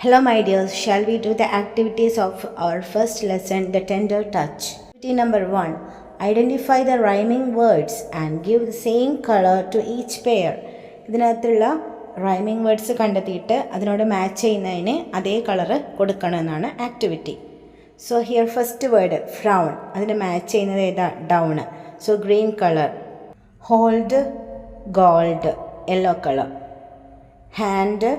Hello, my dears. Shall we do the activities of our first lesson, the tender touch? Activity number 1. Identify the rhyming words and give the same color to each pair. ഇതിനകത്തുള്ള rhyming words കണ്ടെത്തിയിട്ട് അതിനോട് match ചെയ്യുന്നതിന് അതേ colour കൊടുക്കണമെന്നാണ് activity. So here first word frown, അതിന് match ചെയ്യുന്നത് ഏതാ? Down. So green colour. Hold, gold, yellow colour. Hand,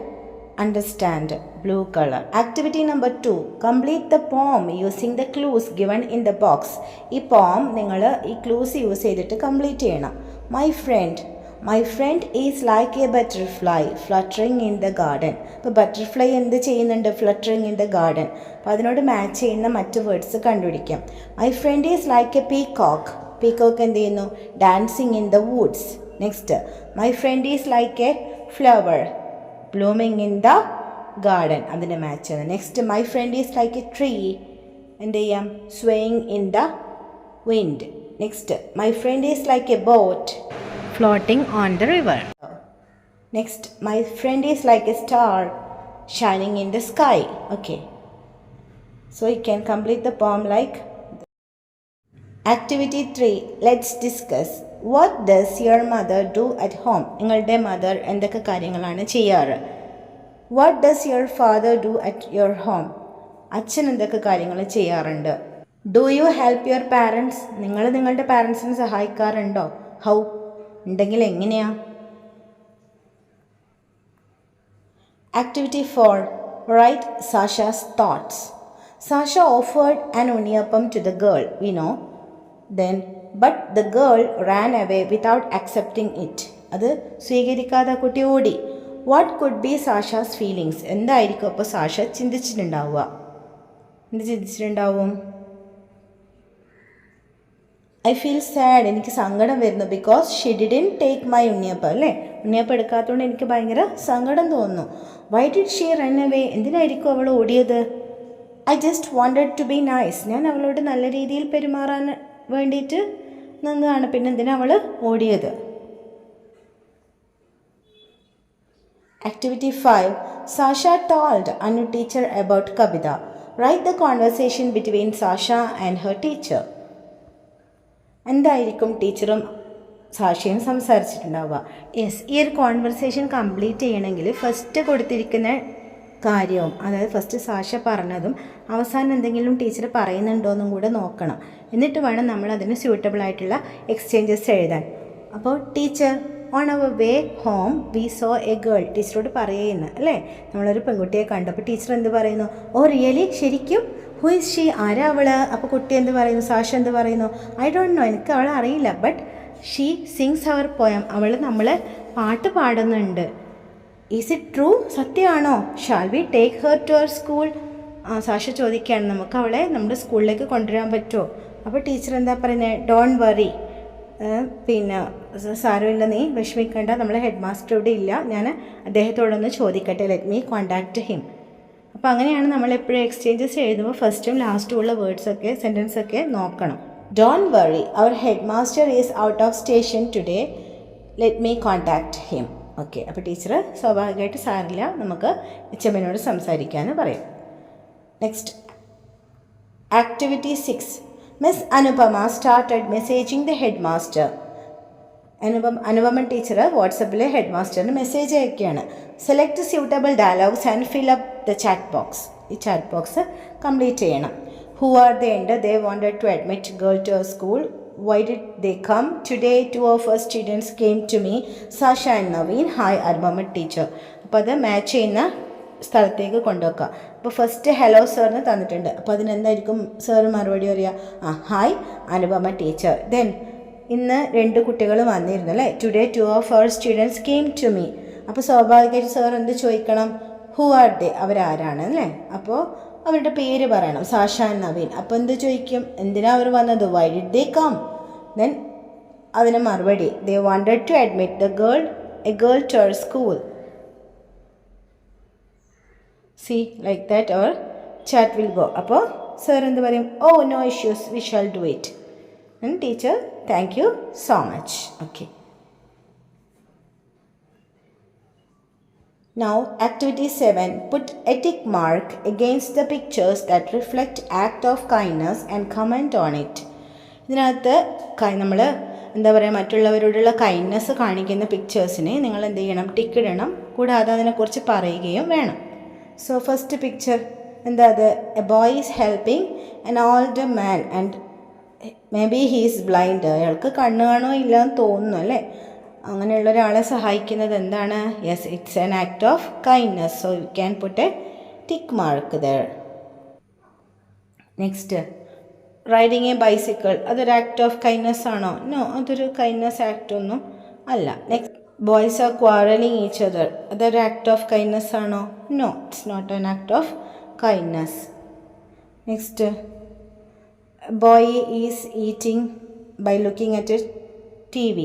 understand, blue color. Activity number 2. Complete the poem using the clues given in the box. ഈ poem നിങ്ങൾ ഈ clues use ചെയ്തിട്ട് complete ചെയ്യണം. My friend is like a butterfly fluttering in the garden. അപ്പോൾ butterfly എന്ത് ചെയ്യുന്നുണ്ട്? Fluttering in the garden. അപ്പോൾ അതിനോട് മാച്ച് ചെയ്യുന്ന മറ്റ് വേർഡ്സ് കണ്ടുപിടിക്കാം. My friend is like a peacock. Peacock എന്ത് ചെയ്യുന്നു? Dancing in the Woods. Next, my friend is like a flower blooming in the garden. അതിൻ്റെ മാച്ച് ആണ്. Next, my friend is like A tree, എന്ത് ചെയ്യാം? swaying in the wind. Next, my friend is like A boat floating on the river. Next, my friend is like A star shining in the sky. Okay, so you can complete the poem like Activity 3. Let's discuss. What does your mother do at home? നിങ്ങളുടെ mother എന്തൊക്കെ കാര്യങ്ങളാണ് ചെയ്യാറ്? What does your father do at your home? അച്ഛൻ എന്തൊക്കെ കാര്യങ്ങൾ ചെയ്യാറുണ്ട്? Do you help your parents? നിങ്ങൾ നിങ്ങളുടെ പാരൻസിനെ സഹായിക്കാറുണ്ടോ? How? ഉണ്ടെങ്കിൽ എങ്ങനെയാ? Activity 4. Write Sasha's thoughts. Sasha offered an unniyapam to the girl, we know. But the girl ran away without accepting it. അത് സ്വീകരിക്കാതെ കുട്ടി ഓടി. What could be Sasha's feelings? എന്തായിരിക്കും അപ്പോൾ സാഷ ചിന്തിച്ചിട്ടുണ്ടാവുക? എന്ത് ചിന്തിച്ചിട്ടുണ്ടാവും? I feel sad. എനിക്ക് സങ്കടം വരുന്നു. Because she didn't take my ഉണ്ണിയപ്പം. അല്ലേ? ഉണ്ണിയപ്പം എടുക്കാത്തതുകൊണ്ട് എനിക്ക് ഭയങ്കര സങ്കടം തോന്നുന്നു. Why did she run away? എന്തിനായിരിക്കും അവൾ ഓടിയത്? I just wanted to be nice. ഞാൻ അവളോട് നല്ല രീതിയിൽ പെരുമാറാൻ വേണ്ടിയിട്ട് നിന്നതാണ്. പിന്നെ എന്തിനാ അവൾ ഓടിയത്? Activity 5. Sasha told Anu teacher about Kabita. Write the conversation between Sasha and her teacher. എന്തായിരിക്കും ടീച്ചറും സാഷയും സംസാരിച്ചിട്ടുണ്ടാവുക? യെസ്, ഈ ഒരു കോൺവെർസേഷൻ കംപ്ലീറ്റ് ചെയ്യണമെങ്കിൽ ഫസ്റ്റ് കൊടുത്തിരിക്കുന്ന കാര്യവും, അതായത് ഫസ്റ്റ് സാഷ പറഞ്ഞതും അവസാനം എന്തെങ്കിലും ടീച്ചർ പറയുന്നുണ്ടോ എന്നും കൂടെ നോക്കണം. എന്നിട്ട് വേണം നമ്മൾ അതിന് സ്യൂട്ടബിൾ ആയിട്ടുള്ള എക്സ്ചേഞ്ചസ് എഴുതാൻ. അപ്പോൾ teacher, on our way home we saw a girl. ടീച്ചറോട് പറയുന്നു അല്ലേ, നമ്മളൊരു പെൺകുട്ടിയെ കണ്ടു. അപ്പോൾ ടീച്ചർ എന്ത് പറയുന്നു? Oh really? ശരിക്കും? Who is she? ആരാ അവൾ? അപ്പോൾ കുട്ടി എന്ത് പറയുന്നു? സാഷ എന്ത് പറയുന്നു? ഐ ഡോണ്ട് നോ, എനിക്ക് അവളെ അറിയില്ല. But she sings our poem. അവൾ നമ്മളെ പാട്ട് പാടുന്നുണ്ട്. Is it true? സത്യമാണോ? Shall we take her to our school? Sasha ചോദിക്കുകയാണ്, നമുക്ക് അവളെ നമ്മുടെ സ്കൂളിലേക്ക് കൊണ്ടുവരാൻ പറ്റുമോ? അപ്പോൾ ടീച്ചർ എന്താ പറയുന്നത്? ഡോണ്ട് വറി, പിന്നെ സാരമില്ല, നീ വിഷമിക്കേണ്ട, നമ്മളെ ഹെഡ് മാസ്റ്റർ ഇവിടെ ഇല്ല, ഞാൻ അദ്ദേഹത്തോടൊന്ന് ചോദിക്കട്ടെ, ലെറ്റ് മീ കോൺടാക്റ്റ് ഹിം. അപ്പോൾ അങ്ങനെയാണ് നമ്മൾ എപ്പോഴും എക്സ്ചേഞ്ചസ് എഴുതുമ്പോൾ ഫസ്റ്റും ലാസ്റ്റും ഉള്ള വേർഡ്സൊക്കെ സെൻറ്റൻസൊക്കെ നോക്കണം. Don't worry, our head master is out of station today, let me contact him. Okay, അപ്പോൾ ടീച്ചർ സ്വാഭാവികമായിട്ട് സാരില്ല, നമുക്ക് എച്ചമ്മനോട് സംസാരിക്കാമെന്ന് പറയും. Next, activity 6. Miss Anupama started messaging the headmaster. Anupama teacher വാട്സപ്പിൽ ഹെഡ് മാസ്റ്ററിന് മെസ്സേജ് അയക്കുകയാണ്. Select suitable dialogues and fill up the chat box. ഈ ചാറ്റ് ബോക്സ് കംപ്ലീറ്റ് ചെയ്യണം. Who are they? They wanted to admit girl to our school. Why did they come? Today 2 of our students came to me, Sasha and Naveen. Hi, Anupama teacher. അപ്പോൾ അത് match ചെയ്യുന്ന സ്ഥലത്തേക്ക് കൊണ്ടുവെക്കുക. അപ്പോൾ first hello സാറിന് തന്നിട്ടുണ്ട്. അപ്പോൾ അതിനെന്തായിരിക്കും sir മറുപടി പറയുക? Hi Anupama teacher. ദെൻ ഇന്ന് 2 കുട്ടികൾ വന്നിരുന്നു അല്ലേ? Today 2 of our students came to me. അപ്പോൾ സ്വാഭാവികമായിട്ട് സാർ എന്ത് ചോദിക്കണം? ഹു ആർ ദേ? അവരാരാണ് അല്ലേ? അപ്പോൾ അവരുടെ പേര് പറയണം, സാഷ ആൻഡ് നവീൻ. അപ്പോൾ എന്ത് ചോദിക്കും? എന്തിനാ അവർ വന്നത്? Why did they come? Then അതിന് മറുപടി, they wanted to admit a girl to our school. See, like that our chat will go. അപ്പോൾ സാർ എന്ത് പറയും? Oh no issues, we shall do it. And teacher, thank you so much. Okay. Now, activity 7. Put a tick mark against the pictures that reflect act of kindness and comment on it. ഇതിനകത്ത് നമ്മൾ എന്താ പറയുക, മറ്റുള്ളവരോടുള്ള kindness കാണിക്കുന്ന പിക്ചേഴ്സിനെ നിങ്ങൾ എന്ത് ചെയ്യണം, tick ഇടണം. കൂടാതെ അതിനെക്കുറിച്ച് പറയുകയും വേണം. സോ ഫസ്റ്റ് പിക്ചർ എന്താ അത്? A boy is helping N old man and may be he is blind. അയാൾക്ക് കണ്ണ് കാണോ ഇല്ല എന്ന് തോന്നുന്നു അല്ലേ. അങ്ങനെയുള്ള ഒരാളെ സഹായിക്കുന്നത് എന്താണ്? Yes, it's an act of kindness. So you can put a tick mark there. Next, riding a bicycle. അതൊരു ആക്ട് ഓഫ് കൈൻഡ്നെസ് ആണോ? നോ, അതൊരു കൈൻഡ്നെസ് ആക്ട് ഒന്നും അല്ല. Next, boys are quarrelling each other. അതൊരു ആക്ട് ഓഫ് കൈൻഡ്നെസ് ആണോ? No, it's not an act of kindness. Next, boy is eating by looking at a TV.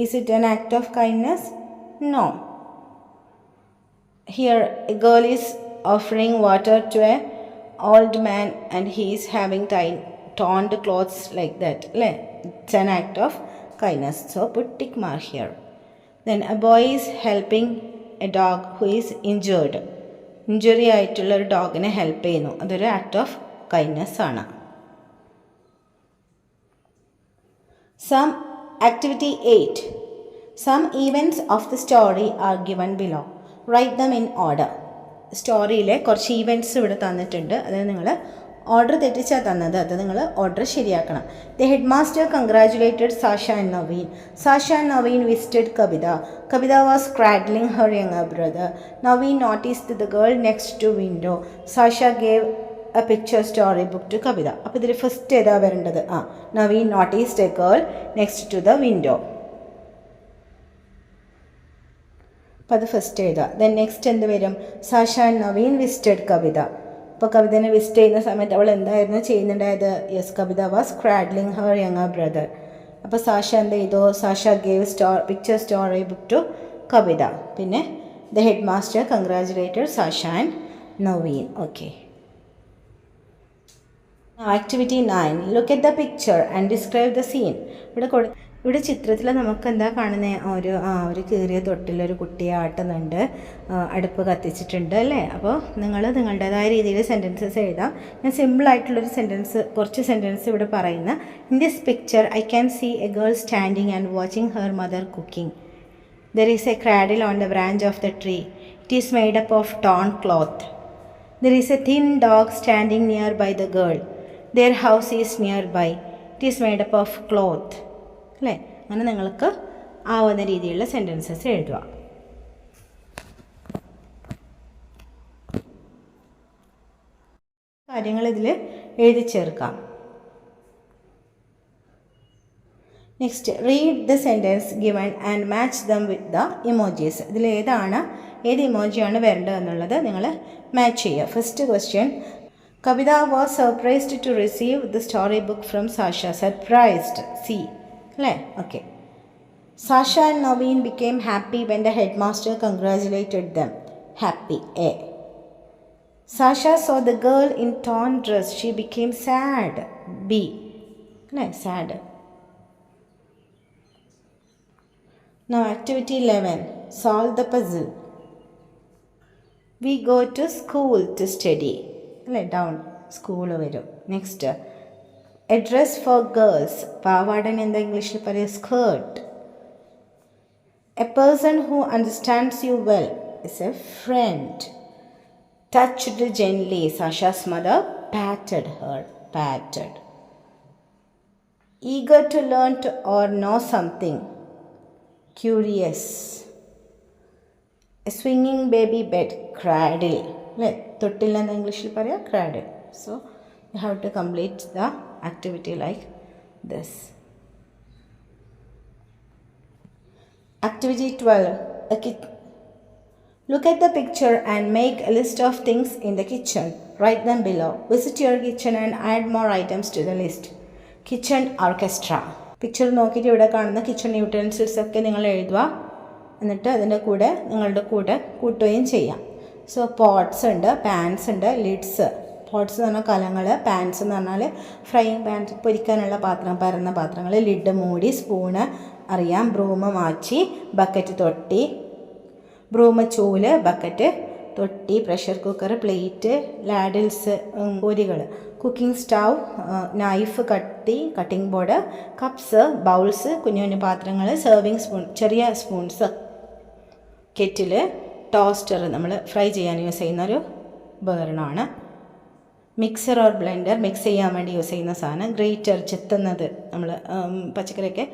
Is it an act of kindness? No. Here a girl is offering water to a old man and he is having torn clothes like that. It's an act of kindness. So put tick mark here. Then a boy is helping a dog who is injured. Injury ആയിട്ടുള്ള ഒരു ഡോഗിനെ help ചെയ്യുന്നു. അതൊരു act of kindness ആണ്. Activity 8. Some events of the story are given below. Write them in order. സ്റ്റോറിയിലെ കുറച്ച് events ഇവിടെ തന്നിട്ടുണ്ട്. അത് നിങ്ങൾ ഓർഡർ തെറ്റിച്ചാൽ തന്നത്, അത് നിങ്ങൾ ഓർഡർ ശരിയാക്കണം. The head master congratulated Sasha and Naveen. Sasha and Naveen visited Kavitha. Kavitha was cradling her younger brother. Naveen noticed the girl next to window. Sasha gave a picture story book to Kavitha. അപ്പോൾ ഇതിൽ ഫസ്റ്റ് ഏതാ വരേണ്ടത്? Naveen noticed a girl next to the window. അപ്പോൾ അത് first എഴുതുക. Then next എന്ത് വരും? Sasha and Naveen visited Kavitha. അപ്പോൾ കവിതനെ വിസിറ്റ് ചെയ്യുന്ന സമയത്ത് അവൾ എന്തായിരുന്നു ചെയ്യുന്നുണ്ടായത്? Yes, Kavitha was cradling her younger brother. അപ്പോൾ സാഷ എന്ത് ചെയ്തു? Sasha gave picture story book to Kavitha. പിന്നെ the head master congratulated Sasha and Naveen. Okay. Activity 9. Look at the picture and describe the scene. ഇവിടെ ചിത്രത്തിൽ നമുക്ക് എന്താ കാണുന്നത്? ഒരു കീറിയ തൊട്ടിലൊരു കുട്ടിയെ ആട്ടുന്നുണ്ട്, അടുപ്പ് കത്തിച്ചിട്ടുണ്ട് അല്ലേ. അപ്പോൾ നിങ്ങൾ നിങ്ങളുടേതായ രീതിയിൽ സെൻറ്റൻസസ് എഴുതാം. ഞാൻ സിമ്പിളായിട്ടുള്ളൊരു കുറച്ച് സെൻറ്റൻസ് ഇവിടെ പറയുന്ന. In this picture I can see a girl standing and watching her mother cooking. There is a cradle on the branch of the tree. It is made up of torn cloth. There is a thin dog standing near by the girl. Their house is nearby. It is made up of cloth. അല്ലേ? അങ്ങനെ നിങ്ങൾക്ക് ആവുന്ന രീതിയിലുള്ള sentences എഴുതുക. കാര്യങ്ങൾ ഇതിൽ എഴുതി ചേർക്കാം. Next, read the sentence given and match them with the emojis. ഇതിൽ ഏത് ഇമോജിയാണ് വരേണ്ടതെന്നുള്ളത് നിങ്ങൾ മാച്ച് ചെയ്യുക. First question, Kavita was surprised to receive the storybook from Sasha. Surprised. C. Okay. Sasha and Naveen became happy when the headmaster congratulated them. Happy. A. Sasha saw the girl in torn dress. She became sad. B. Sad. Now activity 11. Solve the puzzle. We go to school to study. ഡൗൺ school വരും. Next, a dress for girls. പാവാടൻ എന്താ ഇംഗ്ലീഷിൽ പറയുക? Skirt. A person who understands you well is a friend. Touched gently. Sasha's mother patted her. Patted. Eager to learn or know something. Curious. A swinging baby bed. Cradle. തൊട്ടിൽ എന്ന് ഇംഗ്ലീഷിൽ പറയാം cradle. So you have to complete the activity like this. Activity 12. Look at the picture and make a list of things in the kitchen. Write them below. Visit your kitchen and add more items to the list. Kitchen orchestra. Picture നോക്കിയിട്ട് ഇവിടെ കാണുന്ന kitchen utensils ഒക്കെ നിങ്ങൾ എഴുതുക. എന്നിട്ട് അതിൻ്റെ കൂടെ നിങ്ങളുടെ കൂടെ കൂട്ടുകയും ചെയ്യാം. സോ പോട്ട്സ് ഉണ്ട്, പാൻസ് ഉണ്ട്, ലിഡ്സ്. പോട്ട്സ് എന്ന് പറഞ്ഞാൽ കലങ്ങൾ, പാൻസ് എന്ന് പറഞ്ഞാൽ ഫ്രൈയിങ് പാൻ, പൊരിക്കാനുള്ള പാത്രം, പരന്ന പാത്രങ്ങൾ. ലിഡ് മൂടി, സ്പൂണ് അറിയാം, ബ്രൂമ് മാച്ചി, ബക്കറ്റ് തൊട്ടി. ബ്രൂമച്ചൂല്, ബക്കറ്റ്, തൊട്ടി, പ്രഷർ കുക്കർ, പ്ലേറ്റ്, ലാഡിൽസ്, കോരികൾ, കുക്കിംഗ് സ്റ്റൗ, നൈഫ്, കത്തി, കട്ടിംഗ് ബോർഡ്, കപ്സ്, ബൗൾസ്, കുഞ്ഞു കുഞ്ഞു പാത്രങ്ങൾ, സെർവിങ് സ്പൂൺ, ചെറിയ സ്പൂൺസ്, കെറ്റില്, ടോസ്റ്റർ, നമ്മൾ ഫ്രൈ ചെയ്യാൻ യൂസ് ചെയ്യുന്നൊരു ഉപകരണമാണ്. മിക്സർ ഓർ ബ്ലെൻഡർ, മിക്സ് ചെയ്യാൻ വേണ്ടി യൂസ് ചെയ്യുന്ന സാധനം. ഗ്രേറ്റർ, ചെത്തുന്നത്, നമ്മൾ പച്ചക്കറിയൊക്കെ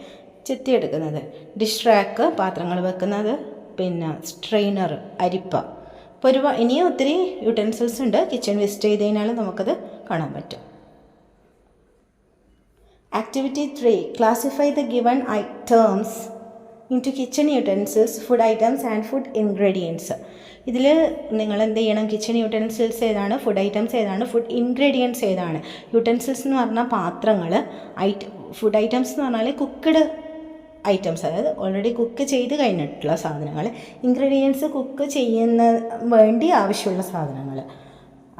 ചെത്തിയെടുക്കുന്നത്. ഡിഷ് റാക്ക്, പാത്രങ്ങൾ വെക്കുന്നത്. പിന്നെ സ്ട്രെയിനർ, അരിപ്പ. ഇപ്പോൾ ഇനിയും ഒത്തിരി യൂട്ടൻസിൽസ് ഉണ്ട്. കിച്ചൺ വിസിറ്റ് ചെയ്ത് കഴിഞ്ഞാൽ നമുക്കത് കാണാൻ പറ്റും. Activity 3, classify the given terms into kitchen utensils, food items and food ingredients. ഇതിൽ നിങ്ങൾ എന്ത് ചെയ്യണം? കിച്ചൺ യൂട്ടൻസിൽസ് ഏതാണ്, ഫുഡ് ഐറ്റംസ് ഏതാണ്, ഫുഡ് ഇൻഗ്രീഡിയൻസ് ഏതാണ്. യൂട്ടൻസിൽസ് എന്ന് പറഞ്ഞാൽ പാത്രങ്ങൾ, ഫുഡ് ഐറ്റംസ് എന്ന് പറഞ്ഞാൽ കുക്ക്ഡ് ഐറ്റംസ്, അതായത് ഓൾറെഡി കുക്ക് ചെയ്ത് കഴിഞ്ഞിട്ടുള്ള സാധനങ്ങൾ. ഇൻഗ്രീഡിയൻസ് കുക്ക് ചെയ്യുന്ന വേണ്ടി ആവശ്യമുള്ള സാധനങ്ങൾ.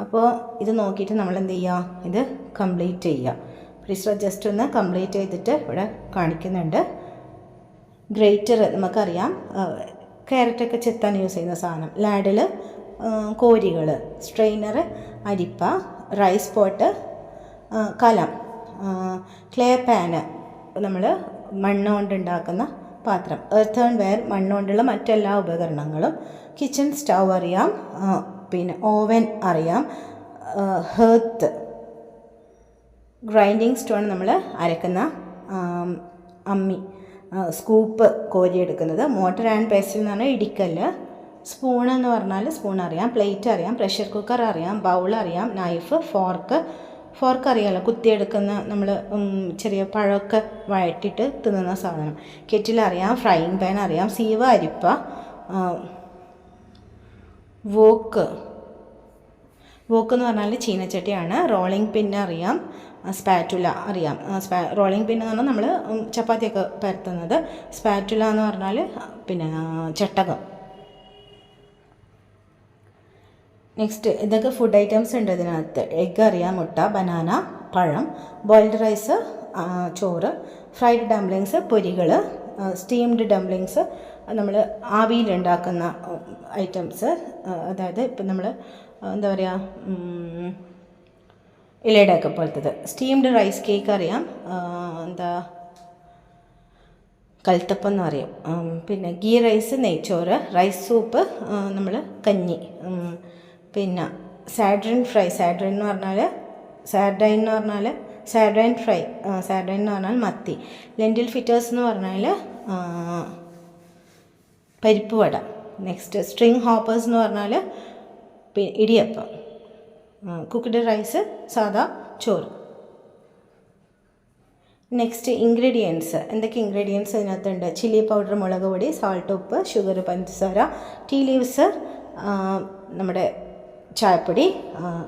അപ്പോൾ ഇത് നോക്കിയിട്ട് നമ്മൾ എന്ത് ചെയ്യുക? ഇത് കംപ്ലീറ്റ് ചെയ്യുക. പ്ലീസ് ജസ്റ്റ് ഒന്ന് കംപ്ലീറ്റ് ചെയ്തിട്ട് ഇവിടെ കാണിക്കുന്നുണ്ട്. ഗ്രേറ്റർ നമുക്കറിയാം, ക്യാരറ്റൊക്കെ ചെത്താൻ യൂസ് ചെയ്യുന്ന സാധനം. ലാഡിൽ, കോരികൾ. സ്ട്രെയിനർ, അരിപ്പ. റൈസ് പോട്ട്, കലം. ക്ലേ പാന്, നമ്മൾ മണ്ണ് കൊണ്ടുണ്ടാക്കുന്ന പാത്രം. എർത്തേൺ വെയർ, മണ്ണ് കൊണ്ടുള്ള മറ്റെല്ലാ ഉപകരണങ്ങളും. കിച്ചൺ സ്റ്റൗ അറിയാം, പിന്നെ ഓവൻ അറിയാം. ഹെർത്ത്, ഗ്രൈൻഡിങ് സ്റ്റോൺ, നമ്മൾ അരക്കുന്ന അമ്മി. സ്കൂപ്പ്, കോരിയെടുക്കുന്നത്. മോട്ടർ ആൻഡ് പെസിൽ എന്ന് പറഞ്ഞാൽ ഇടിക്കല്ല്. സ്പൂൺ എന്ന് പറഞ്ഞാൽ സ്പൂൺ അറിയാം. പ്ലേറ്റ് അറിയാം. പ്രഷർ കുക്കർ അറിയാം. ബൗൾ അറിയാം. നൈഫ്, ഫോർക്ക് അറിയാമല്ലോ, കുത്തിയെടുക്കുന്ന, നമ്മൾ ചെറിയ പഴമൊക്കെ വഴറ്റിയിട്ട് തിന്നുന്ന സാധനം. കെറ്റിൽ അറിയാം. ഫ്രൈയിങ് പാൻ അറിയാം. സീവ, അരിപ്പ. വോക്ക് എന്ന് പറഞ്ഞാൽ ചീനച്ചട്ടിയാണ്. റോളിംഗ് പിൻ അറിയാം. സ്പാറ്റുല അറിയാം. റോളിംഗ് പിൻ എന്ന് പറഞ്ഞാൽ നമ്മൾ ചപ്പാത്തിയൊക്കെ പരത്തുന്നത്. സ്പാറ്റുല എന്ന് പറഞ്ഞാൽ പിന്നെ ചട്ടകം. നെക്സ്റ്റ്, ഇതൊക്കെ ഫുഡ് ഐറ്റംസ് ഉണ്ട് ഇതിനകത്ത്. എഗ്ഗ് അറിയാം. മുട്ട, ബനാന, പഴം. ബോയിൽഡ് റൈസ്, ചോറ്. ഫ്രൈഡ് ഡംപ്ലിങ്സ്, പൊരികൾ. സ്റ്റീംഡ് ഡംപ്ലിങ്സ്, നമ്മൾ ആവിയിലുണ്ടാക്കുന്ന ഐറ്റംസ്. അതായത് ഇപ്പം നമ്മൾ എന്താ പറയുക, ഇലയുടെയൊക്കെ പോലത്തത്. സ്റ്റീംഡ് റൈസ് കേക്ക് അറിയാം. കൽത്തപ്പം എന്ന് പറയും. പിന്നെ ഗീ റൈസ്, നെയ്ച്ചോറ്. റൈസ് സൂപ്പ്, നമ്മൾ കഞ്ഞി. പിന്നെ സാഡ്രിൻ ഫ്രൈ. സാഡ്രിൻ എന്ന് പറഞ്ഞാൽ മത്തി. ലെൻറ്റിൽ ഫിറ്റേഴ്സ് എന്ന് പറഞ്ഞാൽ പരിപ്പ് വട. നെക്സ്റ്റ്, സ്ട്രിങ് ഹോപ്പേഴ്സ് എന്ന് പറഞ്ഞാൽ ഇടിയപ്പം. കുക്ക്ഡ് റൈസ്, സാദാ ചോറ്. Next, ingredients. എന്തൊക്കെ ഇൻഗ്രീഡിയൻസ് ഇതിനകത്തുണ്ട്? ചില്ലി പൗഡർ, മുളക് പൊടി, സാൾട്ട്, ഉപ്പ്, ഷുഗർ, പഞ്ചസാര, ടീ ലീവ്സ്, നമ്മുടെ ചായപ്പൊടി,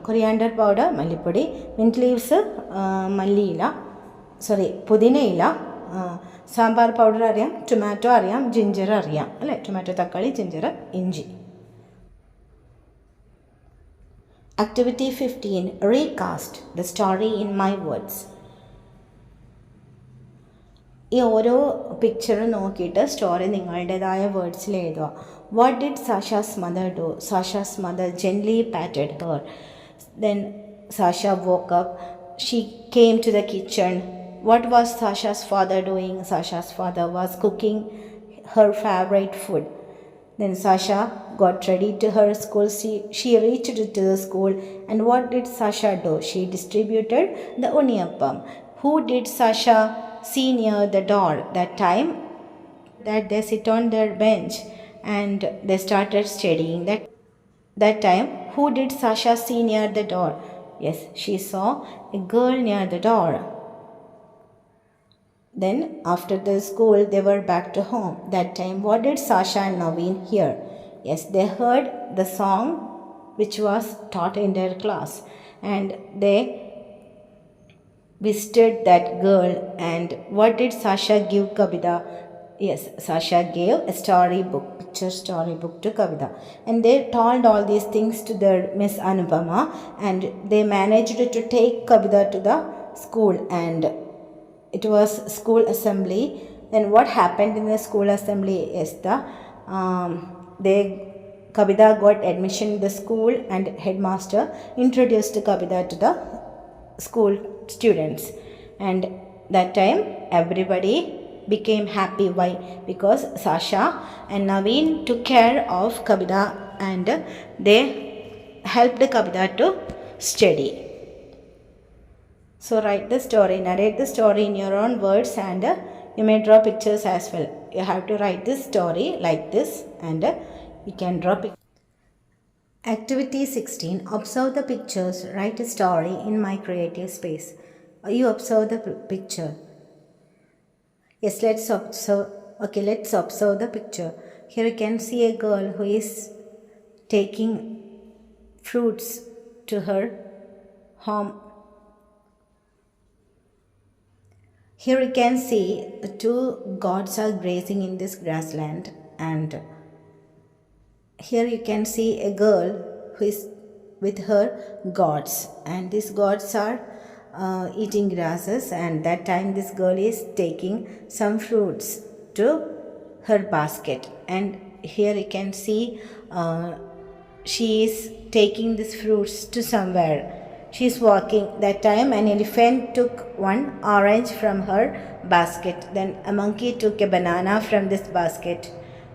കൊറിയാണ്ടർ പൗഡർ, മല്ലിപ്പൊടി, മിൻറ്റ് ലീവ്സ്, പുതിനയില, സാമ്പാർ പൗഡർ അറിയാം. ടൊമാറ്റോ അറിയാം. ജിഞ്ചർ അറിയാം അല്ലേ? ടൊമാറ്റോ, തക്കാളി, ജിഞ്ചർ, ഇഞ്ചി. Activity 15, recast the story in my words. ഈ ഓരോ പിക്ചർ നോക്കിയിട്ട് സ്റ്റോറി നിങ്ങളുടേതായ വേർഡ്സിൽ എഴുതുക. What did Sasha's mother do? Sasha's mother gently patted her. Then Sasha woke up. She came to the kitchen. What was Sasha's father doing? Sasha's father was cooking her favorite food. Then Sasha got ready to her school. She reached to the school. And what did Sasha do? She distributed the uniyappam. Who did Sasha see near the door? That time that they sit on their bench and they started studying. That time, who did Sasha see near the door? Yes, she saw a girl near the door. Then after the school, they were back to home. That time, what did Sasha and Naveen hear? Yes, they heard the song which was taught in their class. And they visited that girl. And what did Sasha give Kavita? Yes, Sasha gave a picture storybook to Kavita. And they told all these things to their Miss Anupama. And they managed to take Kavita to the school. And it was school assembly. Then what happened in the school assembly is Kavita got admission in the school and headmaster introduced Kavita to the school students, and that time everybody became happy. Why? Because Sasha and Naveen took care of Kavita and they helped Kavita to study. So write the story, narrate the story in your own words, and you may draw pictures as well. You have to write this story like this, and you can draw pictures. Activity 16. Observe the pictures. Write a story in my creative space. You observe the picture. Yes, let's observe. Okay, let's observe the picture. Here you can see a girl who is taking fruits to her home. Here you can see two goats are grazing in this grassland, and here you can see a girl who is with her goats, and these goats are eating grasses, and that time this girl is taking some fruits to her basket. And here you can see she is taking these fruits to somewhere. She is walking. That time an elephant took one orange from her basket. Then a monkey took a banana from this basket.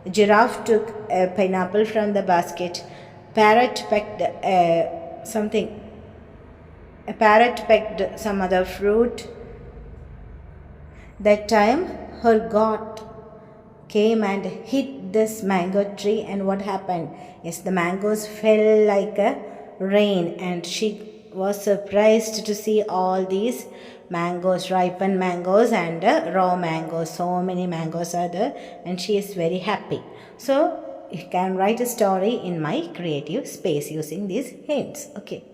A giraffe took a pineapple from the basket. Parrot pecked something. A parrot pecked some other fruit. That time her goat came and hit this mango tree, and what happened? Yes, the mangoes fell like a rain, and she was surprised to see all these mangoes, ripened mangoes and raw mangoes. So many mangoes are there, and she is very happy. So you can write a story in my creative space using these hints. Okay.